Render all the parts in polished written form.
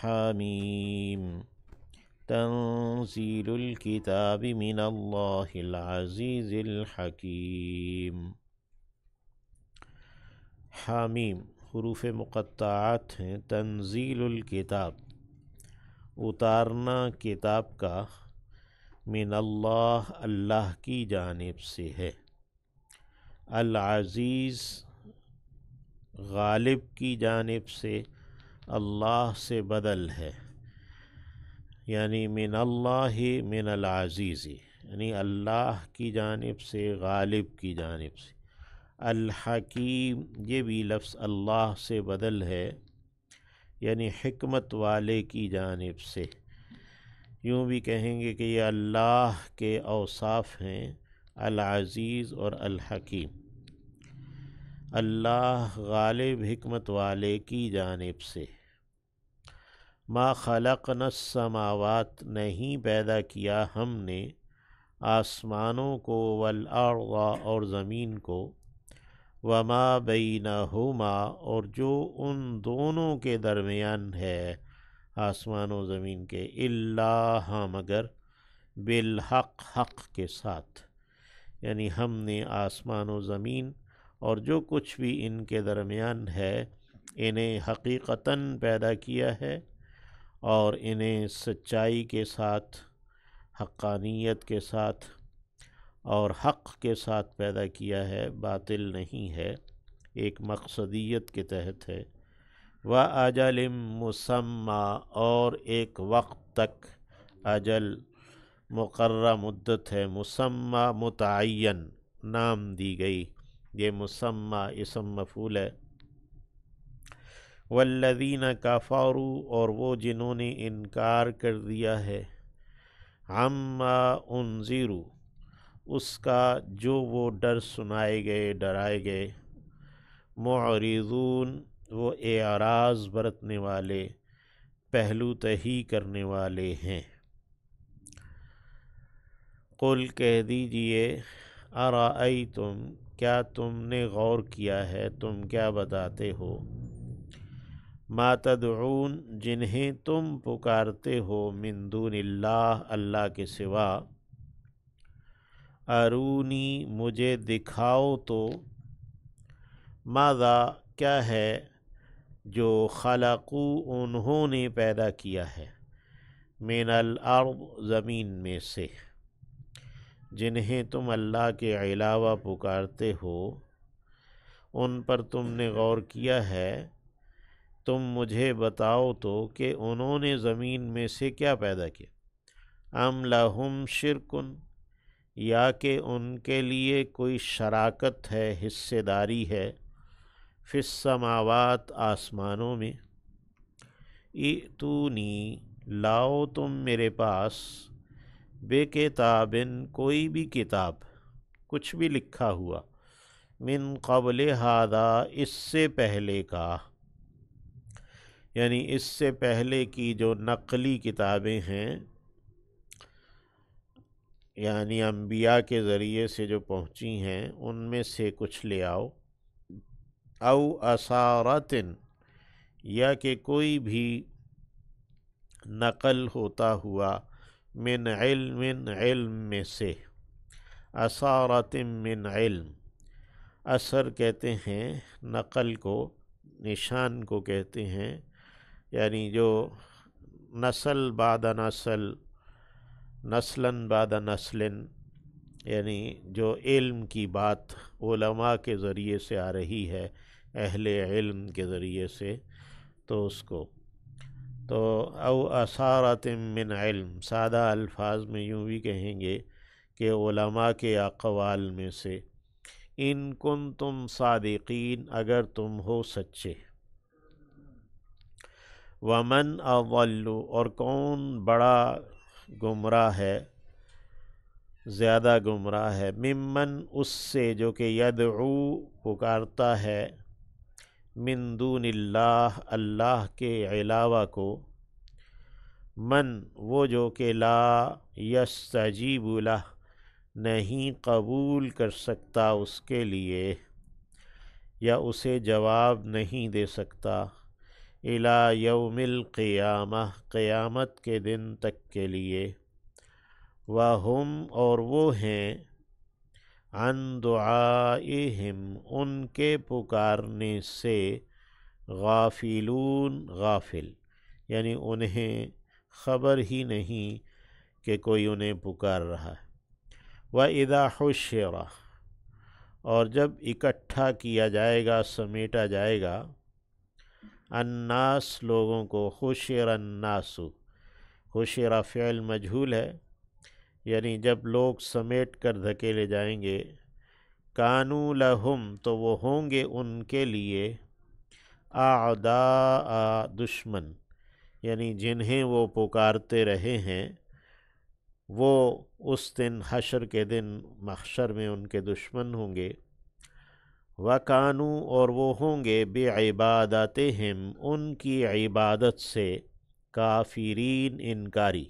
حمیم تنزیل الکتاب من اللہ العزیز الحکیم۔ حامیم حروف مقطعات ہیں۔ تنزیل الکتاب اتارنا کتاب کا، من اللہ اللہ کی جانب سے ہے، العزیز غالب کی جانب سے، اللہ سے بدل ہے، یعنی من اللہ من العزیز، یعنی اللہ کی جانب سے، غالب کی جانب سے۔ الحکیم یہ بھی لفظ اللہ سے بدل ہے، یعنی حکمت والے کی جانب سے۔ یوں بھی کہیں گے کہ یہ اللہ کے اوصاف ہیں، العزیز اور الحکیم۔ اللہ غالب حکمت والے کی جانب سے۔ ما خلقنا السماوات نہیں پیدا کیا ہم نے آسمانوں کو، والارض اور زمین کو، وما بینہما اور جو ان دونوں کے درمیان ہے، آسمان و زمین کے، الا مگر بالحق حق کے ساتھ، یعنی ہم نے آسمان و زمین اور جو کچھ بھی ان کے درمیان ہے انہیں حقیقتاً پیدا کیا ہے، اور انہیں سچائی کے ساتھ، حقانیت کے ساتھ اور حق کے ساتھ پیدا کیا ہے، باطل نہیں ہے، ایک مقصدیت کے تحت ہے۔ وَأَجَلٍ مُّسَمًّى اور ایک وقت تک، اجل مقررہ مدت ہے، مسمى متعین نام دی گئی، یہ مسمى اسم مفعول ہے۔ والذین کفروا اور وہ جنہوں نے انکار کر دیا ہے، عما انذروا اس کا جو وہ ڈر سنائے گئے، ڈرائے گئے، معرضون وہ اعراض برتنے والے، پہلو تہی کرنے والے ہیں۔ قل کہہ دیجئے، ارأیتم کیا تم نے غور کیا ہے، تم کیا بتاتے ہو، ما تدعون جنہیں تم پکارتے ہو، من دون اللہ اللہ کے سوا، ارونی مجھے دکھاؤ تو، ماذا کیا ہے، جو خلقو انہوں نے پیدا کیا ہے، من الارض زمین میں سے، جنہیں تم اللہ کے علاوہ پکارتے ہو ان پر تم نے غور کیا ہے، تم مجھے بتاؤ تو کہ انہوں نے زمین میں سے کیا پیدا کیا، ام لہم شرکن یا کہ ان کے لیے کوئی شراکت ہے، حصے داری ہے، فی السماوات آسمانوں میں، ائتونی لاؤ تم میرے پاس، بے کتابن کوئی بھی کتاب، کچھ بھی لکھا ہوا، من قبل ھذا اس سے پہلے کا، یعنی اس سے پہلے کی جو نقلی کتابیں ہیں، یعنی انبیاء کے ذریعے سے جو پہنچی ہیں ان میں سے کچھ لے آؤ، او اثارت یا کہ کوئی بھی نقل ہوتا ہوا، من علم علم میں سے، اثارت من علم، اثر کہتے ہیں نقل کو، نشان کو کہتے ہیں، یعنی جو نسل بعد نسل، نسلاً بعد نسل، یعنی جو علم کی بات علماء کے ذریعے سے آ رہی ہے، اہل علم کے ذریعے سے، تو اس کو تو او اثارت من علم، سادہ الفاظ میں یوں بھی کہیں گے کہ علماء کے اقوال میں سے، ان کنتم صادقین اگر تم ہو سچے، ومن اضل اور کون بڑا گمراہ ہے، زیادہ گمراہ ہے، ممن اس سے جو کہ یدعو پکارتا ہے، من دون اللہ اللہ کے علاوہ کو، من وہ جو کہ لا یستجیب لہ نہیں قبول کر سکتا اس کے لیے، یا اسے جواب نہیں دے سکتا، الی یوم القیامہ، قیامت کے دن تک کے لیے، وہم اور وہ ہیں، عن دعائہم ان کے پکارنے سے، غافلون غافل، یعنی انہیں خبر ہی نہیں کہ کوئی انہیں پکار رہا ہے۔ وَإِذَا حُشِّرَ، اور جب اکٹھا کیا جائے گا، سمیٹا جائے گا، الناس لوگوں کو، حشر الناس، حشر فعل مجہول ہے، یعنی جب لوگ سمیٹ کر دھکیلے جائیں گے، کانوا لہم تو وہ ہوں گے ان کے لیے، اعداء دشمن، یعنی جنہیں وہ پکارتے رہے ہیں وہ اس دن حشر کے دن محشر میں ان کے دشمن ہوں گے۔ وَكَانُوا اور وہ ہوں گے، بِعِبَادَتِهِمْ ان کی عبادت سے، کافرین انکاری،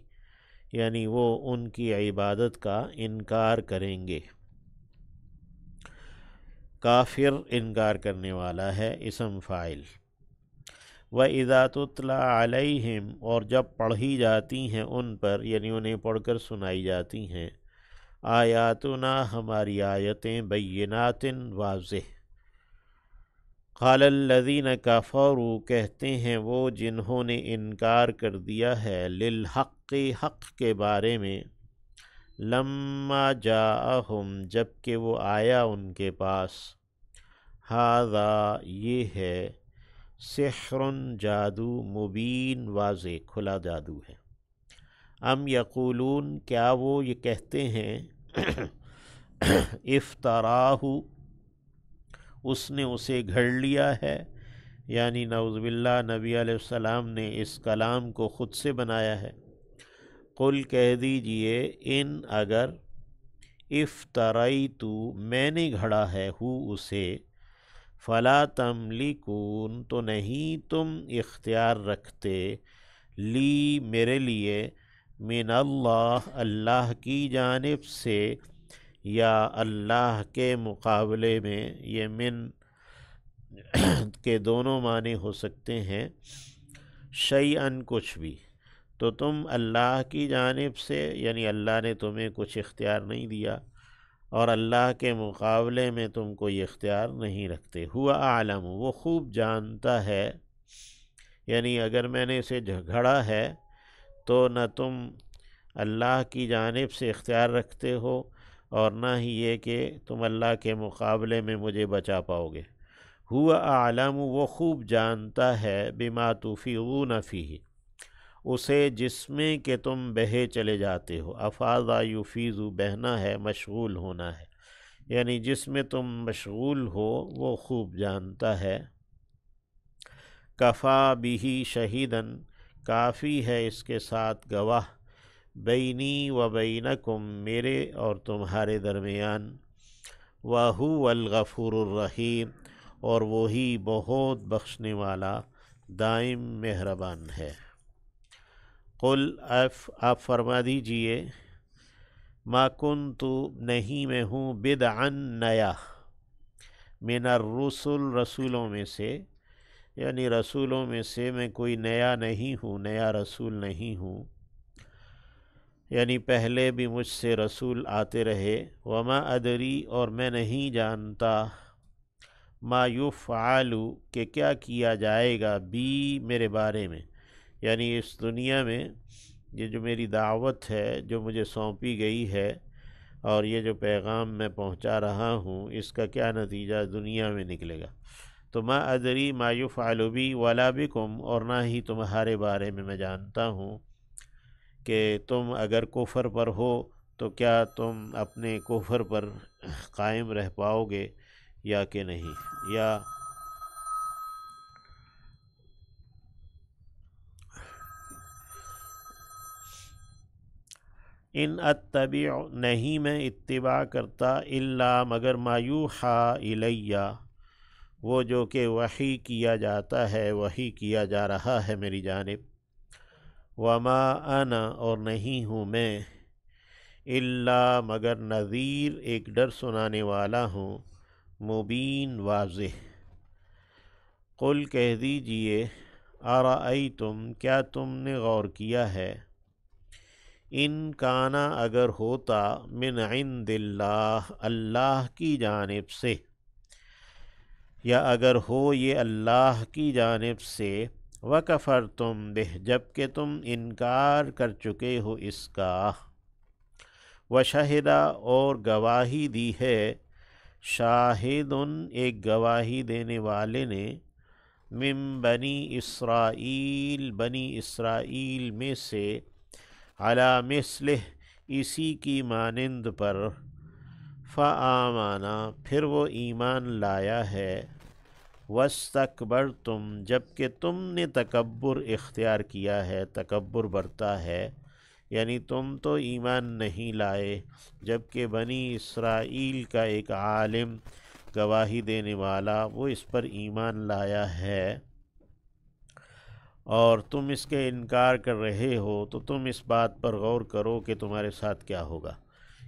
یعنی وہ ان کی عبادت کا انکار کریں گے۔ کافر انکار کرنے والا ہے، اسم فاعل۔ وَإِذَا تُتْلَى عَلَيْهِمْ اور جب پڑھی جاتی ہیں ان پر، یعنی انہیں پڑھ کر سنائی جاتی ہیں، آیاتنا ہماری آیتیں، بینات واضح، قال الذین کفروا کہتے ہیں وہ جنہوں نے انکار کر دیا ہے، للحق حق کے بارے میں، لما جاءہم جب کہ وہ آیا ان کے پاس، ھذا یہ ہے، سحر جادو، مبین واضح کھلا جادو ہے۔ ام یقولون کیا وہ یہ کہتے ہیں، افطراہ اس نے اسے گھڑ لیا ہے، یعنی نعوذ باللہ نبی علیہ السلام نے اس کلام کو خود سے بنایا ہے۔ قل کہہ دیجئے، ان اگر، افتریتو میں نے گھڑا ہے، اسے، فلا تملکون تو نہیں تم اختیار رکھتے، لی میرے لیے، من اللہ اللہ کی جانب سے، یا اللہ کے مقابلے میں، یہ من کے دونوں معنی ہو سکتے ہیں، شیئن کچھ بھی، تو تم اللہ کی جانب سے، یعنی اللہ نے تمہیں کچھ اختیار نہیں دیا، اور اللہ کے مقابلے میں تم کوئی اختیار نہیں رکھتے۔ ہوا اعلم وہ خوب جانتا ہے، یعنی اگر میں نے اسے گھڑا ہے تو نہ تم اللہ کی جانب سے اختیار رکھتے ہو اور نہ ہی یہ کہ تم اللہ کے مقابلے میں مجھے بچا پاؤ گے۔ ہوا اعلم وہ خوب جانتا ہے، بما تفیضون فیہ اسے جس میں کہ تم بہے چلے جاتے ہو، افاضا یفیض بہنا ہے، مشغول ہونا ہے، یعنی جس میں تم مشغول ہو وہ خوب جانتا ہے۔ کفا بہ شہیدن کافی ہے اس کے ساتھ گواہ، بینی و بینکم میرے اور تمہارے درمیان، وَهُوَ الْغَفُورُ الرَّحِيمُ اور وہی بہت بخشنے والا، دائم مہربان ہے۔ قل آپ فرما دیجئے، ما کنت نہیں میں ہوں، بدعا نیا، من الرسل رسولوں میں سے، یعنی رسولوں میں سے میں کوئی نیا نہیں ہوں، نیا رسول نہیں ہوں، یعنی پہلے بھی مجھ سے رسول آتے رہے، وما ادری اور میں نہیں جانتا، ما یفعل کہ کیا کیا جائے گا، بی میرے بارے میں، یعنی اس دنیا میں یہ جو میری دعوت ہے جو مجھے سونپی گئی ہے اور یہ جو پیغام میں پہنچا رہا ہوں، اس کا کیا نتیجہ دنیا میں نکلے گا۔ تو ما ادری ما یفعل بی ولا بکم اور نہ ہی تمہارے بارے میں جانتا ہوں کہ تم اگر کفر پر ہو تو کیا تم اپنے کفر پر قائم رہ پاؤ گے یا کہ نہیں، یا ان اتبع نہیں میں اتباع کرتا، الا مگر ما یوحی الیہ وہ جو کہ وحی کیا جاتا ہے، وحی کیا جا رہا ہے میری جانب، وما انا اور نہیں ہوں میں، الا مگر نذیر ایک ڈر سنانے والا ہوں، مبین واضح۔ قل کہہ دیجئے، ارأیتم کیا تم نے غور کیا ہے، ان کانا اگر ہوتا، من عند اللہ اللہ کی جانب سے، یا اگر ہو یہ اللہ کی جانب سے، وَكَفَرْتُمْ بِهِ جبکہ تم انکار کر چکے ہو اس کا، وَشَهِدَ اور گواہی دی ہے، شاہدن ایک گواہی دینے والے نے، من بنی اسرائیل بنی اسرائیل میں سے، علی مثلہ اسی کی مانند پر، فآمنا پھر وہ ایمان لایا ہے، واستکبرتم جبکہ تم نے تکبر اختیار کیا ہے، تکبر برتا ہے، یعنی تم تو ایمان نہیں لائے جبکہ بنی اسرائیل کا ایک عالم گواہی دینے والا وہ اس پر ایمان لایا ہے، اور تم اس کے انکار کر رہے ہو، تو تم اس بات پر غور کرو کہ تمہارے ساتھ کیا ہوگا۔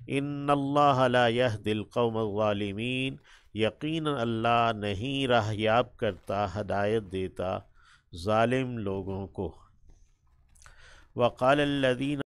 ان اللہ لا یہدی القوم الظالمین یقینا اللہ نہیں راہ یاب کرتا، ہدایت دیتا ظالم لوگوں کو۔ وقال الذین